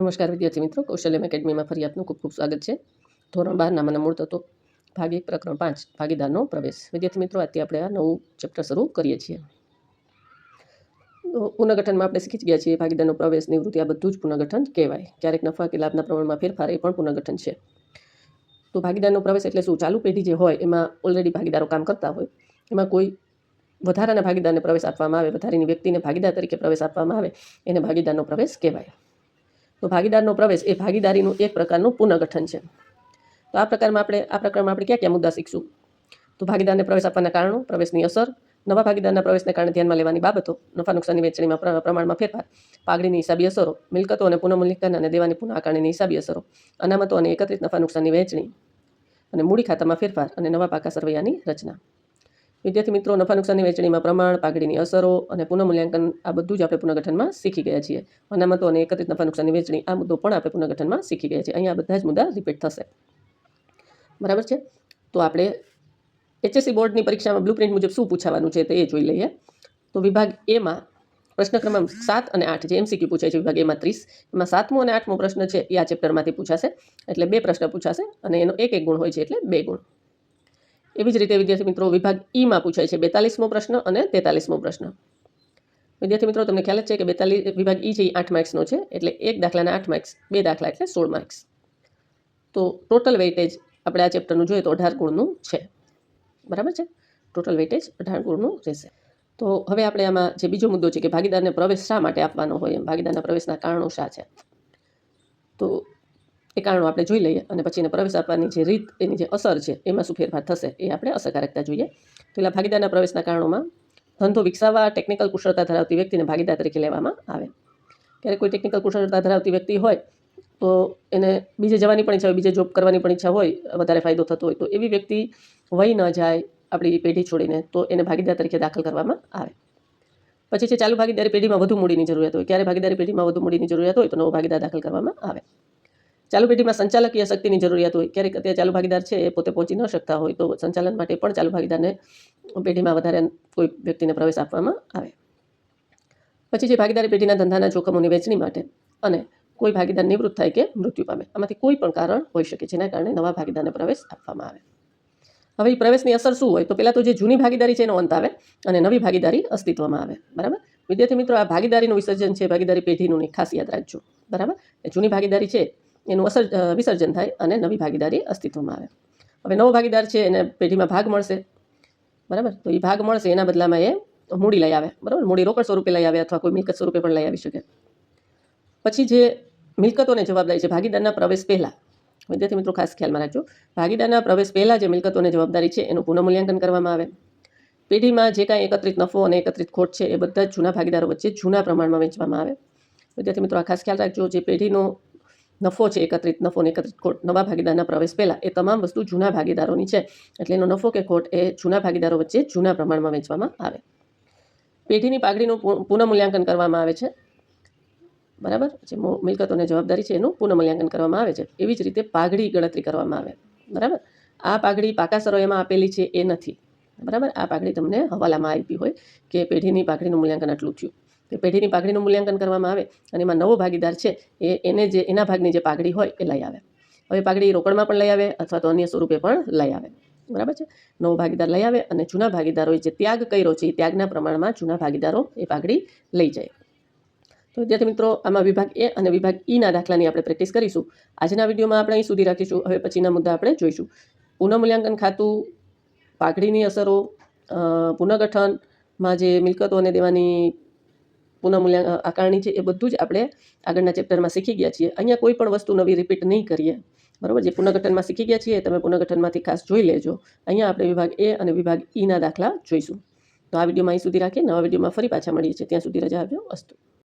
નમસ્કાર વિદ્યાર્થી મિત્રો, કૌશલ્યમ એકેડમીમાં ફરી આપનું ખૂબ ખૂબ સ્વાગત છે. ધોરણ 12 નામાંના મૂળ તત્વો ભાગ 1 પ્રકરણ 5 ભાગીદારનો પ્રવેશ. વિદ્યાર્થી મિત્રો, આજથી આપણે આ નવું ચેપ્ટર શરૂ કરીએ છીએ. તો પુનઃગઠનમાં આપણે શીખી ગયા છીએ ભાગીદારનો પ્રવેશ, નિવૃત્તિ, આ બધું જ પુનઃગઠન કહેવાય. ક્યારેક નફા કે લાભના પ્રમાણમાં ફેરફાર એ પણ પુનઃગઠન છે. તો ભાગીદારનો પ્રવેશ એટલે શું? ચાલુ પેઢી જે હોય એમાં ઓલરેડી ભાગીદારો કામ કરતા હોય, એમાં કોઈ વધારાના ભાગીદારને પ્રવેશ આપવામાં આવે, વધારાની વ્યક્તિને ભાગીદાર તરીકે પ્રવેશ આપવામાં આવે, એને ભાગીદારનો પ્રવેશ કહેવાય. તો ભાગીદારનો પ્રવેશ એ ભાગીદારીનું એક પ્રકારનું પુનઃગઠન છે. તો આ પ્રકરણમાં આપણે ક્યાં ક્યાં મુદ્દા શીખશું? તો ભાગીદારને પ્રવેશ આપવાના કારણો, પ્રવેશની અસર, નવા ભાગીદારના પ્રવેશને કારણે ધ્યાનમાં લેવાની બાબતો, નફા નુકસાનની વહેંચણીમાં પ્રમાણમાં ફેરફાર, પાઘડીની હિસાબી અસરો, મિલકતો અને પુનઃમૂલ્યાંકન અને દેવાની પુનઃ આકારણીની હિસાબી અસરો, અનામતો અને એકત્રિત નફા નુકસાનની વહેંચણી અને મૂડી ખાતામાં ફેરફાર અને નવા પાકા સરવૈયાની રચના. વિદ્યાર્થી મિત્રો, નફા નુકસાનની વહેંચણીમાં પ્રમાણ, પાઘડીની અસરો અને પુનઃમૂલ્યાંકન આ બધું જ આપણે પુનઃગઠનમાં શીખી ગયા છીએ. અનામતો અને એકત્રિત નફા નુકસાનની વહેંચણી આ મુદ્દો પણ આપણે પુનઃગઠનમાં શીખી ગયા છીએ. અહીંયા બધા જ મુદ્દા રિપીટ થશે. બરાબર છે? તો આપણે HSC બોર્ડની પરીક્ષામાં બ્લુપ્રિન્ટ મુજબ શું પૂછાવાનું છે તે એ જોઈ લઈએ. તો વિભાગ એમાં પ્રશ્ન ક્રમાંક 7 અને 8 જે MCQ પૂછાય છે વિભાગ એમાં 30, એમાં 7મો અને 8મો પ્રશ્ન છે એ આ ચેપ્ટરમાંથી પૂછાશે. એટલે 2 પ્રશ્ન પૂછાશે અને એનો 1 ગુણ હોય છે, એટલે 2 ગુણ. એવી જ રીતે વિદ્યાર્થી મિત્રો, વિભાગ ઈમાં પૂછાય છે 42મો પ્રશ્ન અને 43મો પ્રશ્ન. વિદ્યાર્થી મિત્રો, તમને ખ્યાલ જ છે કે 42 વિભાગ ઈ છે એ 8 માર્ક્સનો છે, એટલે 1 દાખલાના 8 માર્ક્સ, 2 દાખલા એટલે 16 માર્ક્સ. તો ટોટલ વેઇટેજ આપણે આ ચેપ્ટરનું જોઈએ તો 18 ગુણનું છે. બરાબર છે? ટોટલ વેઇટેજ 18 ગુણનું રહેશે. તો હવે આપણે આમાં જે બીજો મુદ્દો છે કે ભાગીદારને પ્રવેશ શા માટે આપવાનો હોય, એમ ભાગીદારના પ્રવેશના કારણો શા છે, તો એ કારણો આપણે જોઈ લઈએ અને પછી એને પ્રવેશ આપવાની જે રીત, એની જે અસર છે એમાં શું ફેરફાર થશે એ આપણે અસરકારકતા જોઈએ. પહેલાં ભાગીદારના પ્રવેશના કારણોમાં ધંધો વિકસાવવા ટેકનિકલ કુશળતા ધરાવતી વ્યક્તિને ભાગીદાર તરીકે લેવામાં આવે. ક્યારેક કોઈ ટેકનિકલ કુશળતા ધરાવતી વ્યક્તિ હોય તો એને બીજે જવાની પણ ઈચ્છા હોય, બીજે જોબ કરવાની પણ ઈચ્છા હોય, વધારે ફાયદો થતો હોય, તો એવી વ્યક્તિ વહી ન જાય આપણી પેઢી છોડીને, તો એને ભાગીદાર તરીકે દાખલ કરવામાં આવે. પછી છે ચાલુ ભાગીદારી પેઢીમાં વધુ મૂડીની જરૂરિયાત હોય, ક્યારે ભાગીદારી પેઢીમાં વધુ મૂડીની જરૂરિયાત હોય તો નવો ભાગીદાર દાખલ કરવામાં આવે. ચાલુ પેઢીમાં સંચાલકીય શક્તિની જરૂરિયાત હોય, ક્યારેક અત્યારે ચાલુ ભાગીદાર છે એ પોતે પહોંચી ન શકતા હોય તો સંચાલન માટે પણ ચાલુ ભાગીદારને પેઢીમાં વધારે કોઈ વ્યક્તિને પ્રવેશ આપવામાં આવે. પછી જે ભાગીદારી પેઢીના ધંધાના જોખમોની વહેંચણી માટે અને કોઈ ભાગીદાર નિવૃત્ત થાય કે મૃત્યુ પામે, આમાંથી કોઈ પણ કારણ હોઈ શકે જેના કારણે નવા ભાગીદારને પ્રવેશ આપવામાં આવે. હવે એ પ્રવેશની અસર શું હોય? તો પહેલાં તો જે જૂની ભાગીદારી છે એનો અંત આવે અને નવી ભાગીદારી અસ્તિત્વમાં આવે. બરાબર વિદ્યાર્થી મિત્રો, આ ભાગીદારીનું વિસર્જન છે ભાગીદારી પેઢીનું ખાસ યાદ રાખજો. બરાબર, જૂની ભાગીદારી છે એનું વિસર્જન થાય અને નવી ભાગીદારી અસ્તિત્વમાં આવે. હવે નવો ભાગીદાર છે એને પેઢીમાં ભાગ મળશે. બરાબર, તો એ ભાગ મળશે, એના બદલામાં એ મૂડી લઈ આવે. બરાબર, મૂડી રોકડ સ્વરૂપે લઈ આવે અથવા કોઈ મિલકત સ્વરૂપે પણ લઈ આવી શકે. પછી જે મિલકતોને જવાબદારી છે ભાગીદારના પ્રવેશ પહેલાં, વિદ્યાર્થી મિત્રો ખાસ ખ્યાલમાં રાખજો, ભાગીદારના પ્રવેશ પહેલાં જે મિલકતોને જવાબદારી છે એનું પુનઃમૂલ્યાંકન કરવામાં આવે. પેઢીમાં જે કાંઈ એકત્રિત નફો અને એકત્રિત ખોટ છે એ બધા જ જૂના ભાગીદારો વચ્ચે જૂના પ્રમાણમાં વહેંચવામાં આવે. વિદ્યાર્થી મિત્રો, આ ખાસ ખ્યાલ રાખજો, જે પેઢીનો નફો છે, એકત્રિત નફો અને એકત્રિત ખોટ નવા ભાગીદારના પ્રવેશ પહેલાં એ તમામ વસ્તુ જૂના ભાગીદારોની છે, એટલે એનો નફો કે ખોટ એ જૂના ભાગીદારો વચ્ચે જૂના પ્રમાણમાં વહેંચવામાં આવે. પેઢીની પાઘડીનું પુનઃમૂલ્યાંકન કરવામાં આવે છે. બરાબર, જે મિલકતોને જવાબદારી છે એનું પુનઃમૂલ્યાંકન કરવામાં આવે છે. એવી જ રીતે પાઘડી ગણતરી કરવામાં આવે. બરાબર, આ પાઘડી પાકા સરવૈયામાં આપેલી છે એ નથી. બરાબર, આ પાઘડી તમને હવાલામાં આપી હોય કે પેઢીની પાઘડીનું મૂલ્યાંકન આટલું થયું, તો પેઢીની પાઘડીનું મૂલ્યાંકન કરવામાં આવે અને એમાં નવો ભાગીદાર છે એના ભાગની જે પાઘડી હોય એ લઈ આવે. હવે પાઘડી રોકડમાં પણ લઈ આવે અથવા તો અન્ય સ્વરૂપે પણ લઈ આવે. બરાબર છે, નવો ભાગીદાર લઈ આવે અને જૂના ભાગીદારોએ જે ત્યાગ કર્યો છે એ ત્યાગના પ્રમાણમાં જૂના ભાગીદારો એ પાઘડી લઈ જાય. તો વિદ્યાર્થી મિત્રો, આમાં વિભાગ એ અને વિભાગ ઈના દાખલાની આપણે પ્રેક્ટિસ કરીશું. આજના વિડીયોમાં આપણે અહીં સુધી રાખીશું. હવે પછીના મુદ્દા આપણે જોઈશું. પુનઃમૂલ્યાંકન ખાતું, પાઘડીની અસરો, પુનઃગઠનમાં જે મિલકતો અને દેવાની આકારણી છે એ બધું જ આપણે આગળના ચેપ્ટરમાં શીખી ગયા છીએ. અહીંયા કોઈ પણ વસ્તુ નવી રિપીટ નહીં કરીએ. બરાબર, જે પુનઃગઠનમાં શીખી ગયા છીએ તમે પુનઃગઠનમાંથી ખાસ જોઈ લેજો. અહીંયા આપણે વિભાગ એ અને વિભાગ ઈના દાખલા જોઈશું. તો આ વિડીયોમાં અહીં સુધી રાખીએ. નવા વિડીયોમાં ફરી પાછા મળીએ છીએ. ત્યાં સુધી રજા આપજો. અસ્તુ.